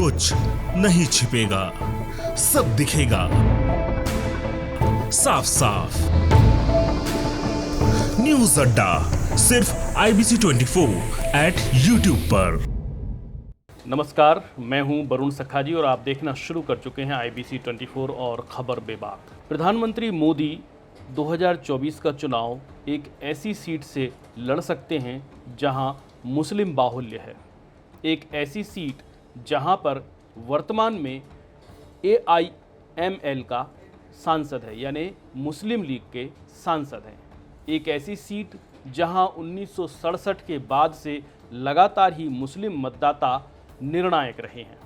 कुछ नहीं छिपेगा, सब दिखेगा साफ साफ। न्यूज अड्डा सिर्फ IBC 24 एट YouTube पर। नमस्कार, मैं हूं वरुण सखाजी और आप देखना शुरू कर चुके हैं IBC 24 और खबर बेबाक। प्रधानमंत्री मोदी 2024 का चुनाव एक ऐसी सीट से लड़ सकते हैं जहां मुस्लिम बाहुल्य है, एक ऐसी सीट जहां पर वर्तमान में AIML का सांसद है, यानी मुस्लिम लीग के सांसद हैं, एक ऐसी सीट जहां 1967 के बाद से लगातार ही मुस्लिम मतदाता निर्णायक रहे हैं।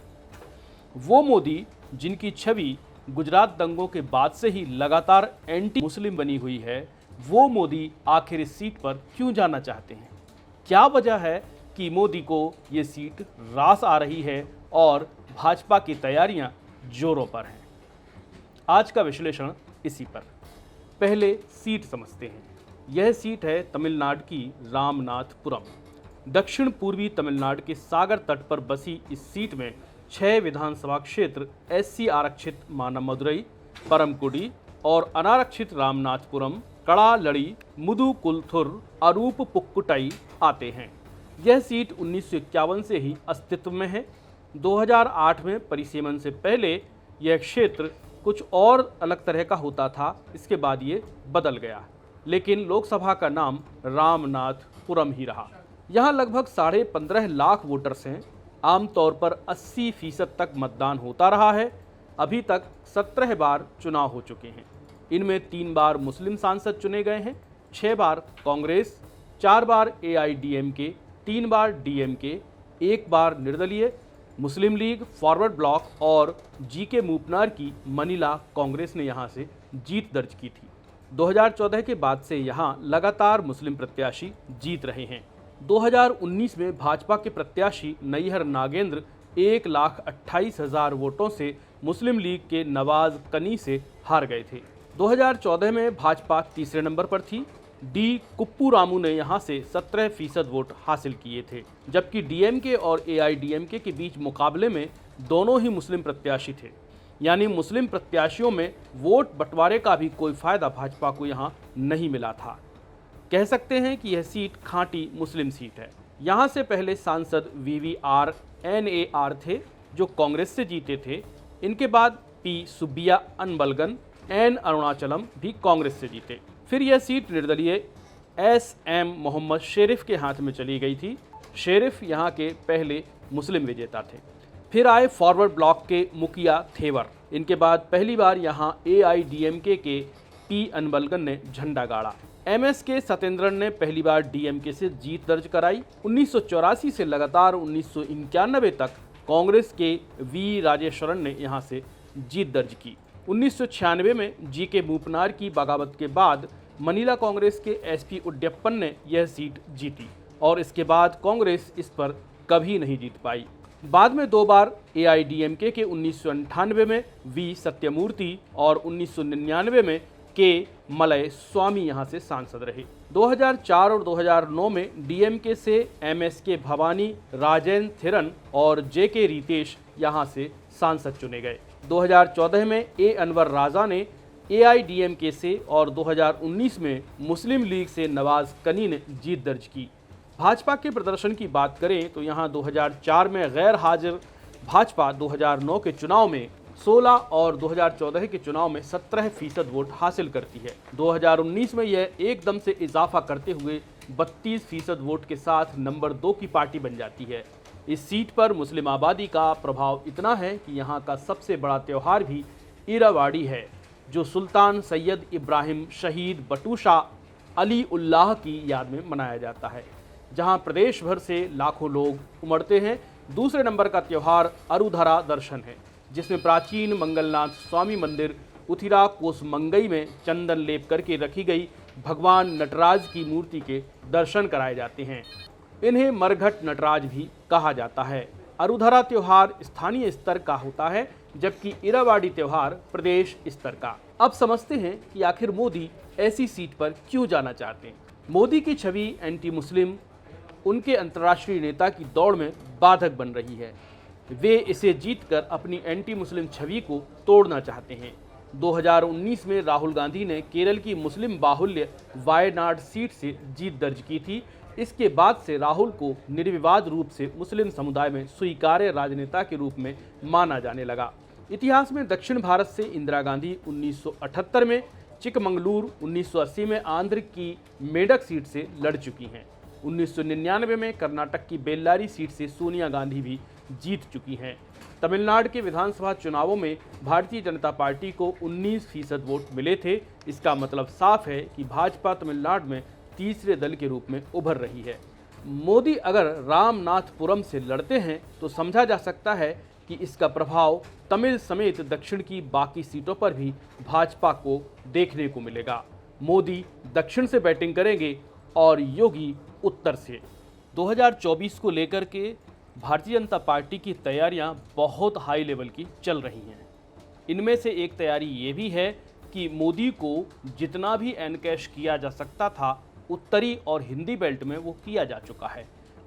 वो मोदी जिनकी छवि गुजरात दंगों के बाद से ही लगातार एंटी मुस्लिम बनी हुई है, वो मोदी आखिर इस सीट पर क्यों जाना चाहते हैं? क्या वजह है कि मोदी को ये सीट रास आ रही है और भाजपा की तैयारियां जोरों पर हैं? आज का विश्लेषण इसी पर। पहले सीट समझते हैं। यह सीट है तमिलनाडु की रामनाथपुरम। दक्षिण पूर्वी तमिलनाडु के सागर तट पर बसी इस सीट में 6 विधानसभा क्षेत्र SC आरक्षित मानामदुरई, परमकुडी और अनारक्षित रामनाथपुरम, कड़ालड़ी, मुदुकुलथुर, अरूपपुक्कुटई आते हैं। यह सीट 1951 से ही अस्तित्व में है। 2008 में परिसीमन से पहले यह क्षेत्र कुछ और अलग तरह का होता था, इसके बाद ये बदल गया, लेकिन लोकसभा का नाम रामनाथपुरम ही रहा। यहाँ लगभग 15.5 लाख वोटर्स हैं। आमतौर पर 80% तक मतदान होता रहा है। अभी तक 17 बार चुनाव हो चुके हैं। इनमें 3 बार मुस्लिम सांसद चुने गए हैं, 6 बार कांग्रेस, 4 बार AIDMK, 3 बार DMK, 1 बार निर्दलीय, मुस्लिम लीग, फॉरवर्ड ब्लॉक और GK मूपनार की मनीला कांग्रेस ने यहाँ से जीत दर्ज की थी। 2014 के बाद से यहाँ लगातार मुस्लिम प्रत्याशी जीत रहे हैं। 2019 में भाजपा के प्रत्याशी नैहर नागेंद्र 1,28,000 वोटों से मुस्लिम लीग के नवाज कनी से हार गए थे। 2014 में भाजपा तीसरे नंबर पर थी। डी कुप्पूरामू ने यहां से 17% वोट हासिल किए थे, जबकि DMK और AIDMK के बीच मुकाबले में दोनों ही मुस्लिम प्रत्याशी थे। यानी मुस्लिम प्रत्याशियों में वोट बंटवारे का भी कोई फायदा भाजपा को यहां नहीं मिला था। कह सकते हैं कि यह सीट खांटी मुस्लिम सीट है। यहां से पहले सांसद VVR NAR थे, जो कांग्रेस से जीते थे। इनके बाद P सुब्बिया अनबलगन N अरुणाचलम भी कांग्रेस से जीते। फिर यह सीट निर्दलीय SM मोहम्मद शेरिफ के हाथ में चली गई थी। शेरिफ यहाँ के पहले मुस्लिम विजेता थे। फिर आए फॉरवर्ड ब्लॉक के मुखिया थेवर। इनके बाद पहली बार यहाँ AIDMK के P अनबलगन ने झंडा गाड़ा। MS के सत्येंद्रन ने पहली बार DMK से जीत दर्ज कराई। 1984 से लगातार 1991 तक कांग्रेस के V राजेश्वरन ने यहाँ से जीत दर्ज की। 1996 में GK मूपनार की बगावत के बाद मनीला कांग्रेस के SP उड्डयप्पन ने यह सीट जीती और इसके बाद कांग्रेस इस पर कभी नहीं जीत पाई। बाद में 2 बार AIDMK के 1998 में V सत्यमूर्ति और 1999 में K मलय स्वामी यहाँ से सांसद रहे। 2004 और 2009 में DMK से MS के भवानी राजेन थिरन और JK रितेश यहाँ से सांसद चुने गए। 2014 में A अनवर राजा ने AIDMK से और 2019 में मुस्लिम लीग से नवाज कनी ने जीत दर्ज की। भाजपा के प्रदर्शन की बात करें तो यहाँ 2004 में गैर हाजिर भाजपा 2009 के चुनाव में 16 और 2014 के चुनाव में 17% वोट हासिल करती है। 2019 में यह एकदम से इजाफा करते हुए 32% वोट के साथ नंबर 2 की पार्टी बन जाती है। इस सीट पर मुस्लिम आबादी का प्रभाव इतना है कि यहाँ का सबसे बड़ा त्यौहार भी इरावाड़ी है, जो सुल्तान सैयद इब्राहिम शहीद बटूशा अली उल्लाह की याद में मनाया जाता है, जहाँ प्रदेश भर से लाखों लोग उमड़ते हैं। दूसरे नंबर का त्यौहार अरुधरा दर्शन है, जिसमें प्राचीन मंगलनाथ स्वामी मंदिर उथिरा कोसमंगई में चंदन लेप करके रखी गई भगवान नटराज की मूर्ति के दर्शन कराए जाते हैं। इन्हें मरघट नटराज भी कहा जाता है। अरुधरा त्यौहार स्थानीय स्तर का होता है, जबकि इरावाड़ी त्यौहार प्रदेश स्तर का। अब समझते हैं कि आखिर मोदी ऐसी सीट पर क्यों जाना चाहते हैं। मोदी की छवि एंटी मुस्लिम उनके अंतर्राष्ट्रीय नेता की दौड़ में बाधक बन रही है। वे इसे जीतकर अपनी एंटी मुस्लिम छवि को तोड़ना चाहते हैं। 2019 में राहुल गांधी ने केरल की मुस्लिम बाहुल्य वायनाड सीट से जीत दर्ज की थी। इसके बाद से राहुल को निर्विवाद रूप से मुस्लिम समुदाय में स्वीकार्य राजनेता के रूप में माना जाने लगा। इतिहास में दक्षिण भारत से इंदिरा गांधी 1978 में, चिकमंगलूर 1980 में आंध्र की मेडक सीट से लड़ चुकी हैं। 1999 में कर्नाटक की बेल्लारी सीट से सोनिया गांधी भी जीत चुकी हैं। तमिलनाडु के विधानसभा चुनावों में भारतीय जनता पार्टी को 19% वोट मिले थे। इसका मतलब साफ है कि भाजपा तमिलनाडु में तीसरे दल के रूप में उभर रही है। मोदी अगर रामनाथपुरम से लड़ते हैं तो समझा जा सकता है कि इसका प्रभाव तमिल समेत दक्षिण की बाकी सीटों पर भी भाजपा को देखने को मिलेगा। मोदी दक्षिण से बैटिंग करेंगे और योगी उत्तर से। 2024 को लेकर के भारतीय जनता पार्टी की तैयारियां बहुत हाई लेवल की चल रही हैं। इनमें से एक तैयारी ये भी है कि मोदी को जितना भी एनकैश किया जा सकता था उत्तरी और हिंदी बेल्ट में वो किया जा चुका है।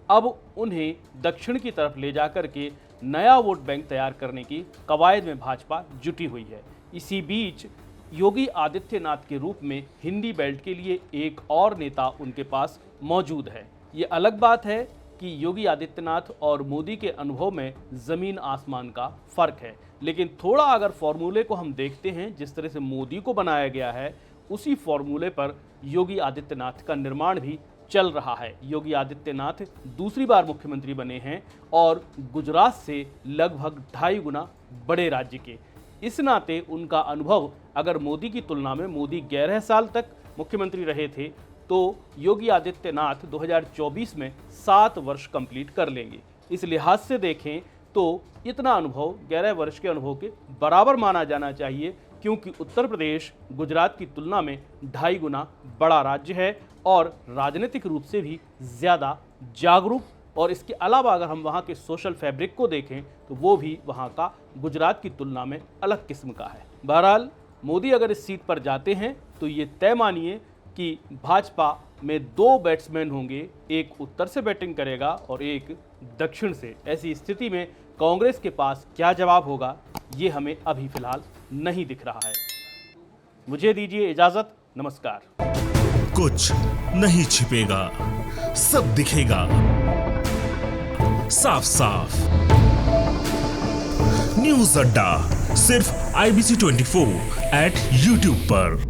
अब उन्हें दक्षिण की तरफ ले जाकर के नया वोट बैंक तैयार करने की कवायद में भाजपा जुटी हुई है। इसी बीच योगी आदित्यनाथ के रूप में हिंदी बेल्ट के लिए एक और नेता उनके पास मौजूद है। ये अलग बात है कि योगी आदित्यनाथ और मोदी के अनुभव में ज़मीन आसमान का फ़र्क है, लेकिन थोड़ा अगर फॉर्मूले को हम देखते हैं जिस तरह से मोदी को बनाया गया है, उसी फॉर्मूले पर योगी आदित्यनाथ का निर्माण भी चल रहा है। योगी आदित्यनाथ दूसरी बार मुख्यमंत्री बने हैं और गुजरात से लगभग 2.5 गुना बड़े राज्य के। इस नाते उनका अनुभव अगर मोदी की तुलना में, मोदी 11 साल तक मुख्यमंत्री रहे थे, तो योगी आदित्यनाथ 2024 में 7 वर्ष कंप्लीट कर लेंगे। इस लिहाज से देखें तो इतना अनुभव 11 वर्ष के अनुभव के बराबर माना जाना चाहिए, क्योंकि उत्तर प्रदेश गुजरात की तुलना में 2.5 गुना बड़ा राज्य है और राजनीतिक रूप से भी ज़्यादा जागरूक, और इसके अलावा अगर हम वहाँ के सोशल फैब्रिक को देखें तो वो भी वहाँ का गुजरात की तुलना में अलग किस्म का है। बहरहाल मोदी अगर इस सीट पर जाते हैं तो ये तय मानिए कि भाजपा में 2 बैट्समैन होंगे, एक उत्तर से बैटिंग करेगा और एक दक्षिण से। ऐसी स्थिति में कांग्रेस के पास क्या जवाब होगा ये हमें अभी फिलहाल नहीं दिख रहा है। मुझे दीजिए इजाजत, नमस्कार। कुछ नहीं छिपेगा, सब दिखेगा साफ साफ। न्यूज़ अड्डा सिर्फ IBC 24 @ YouTube पर।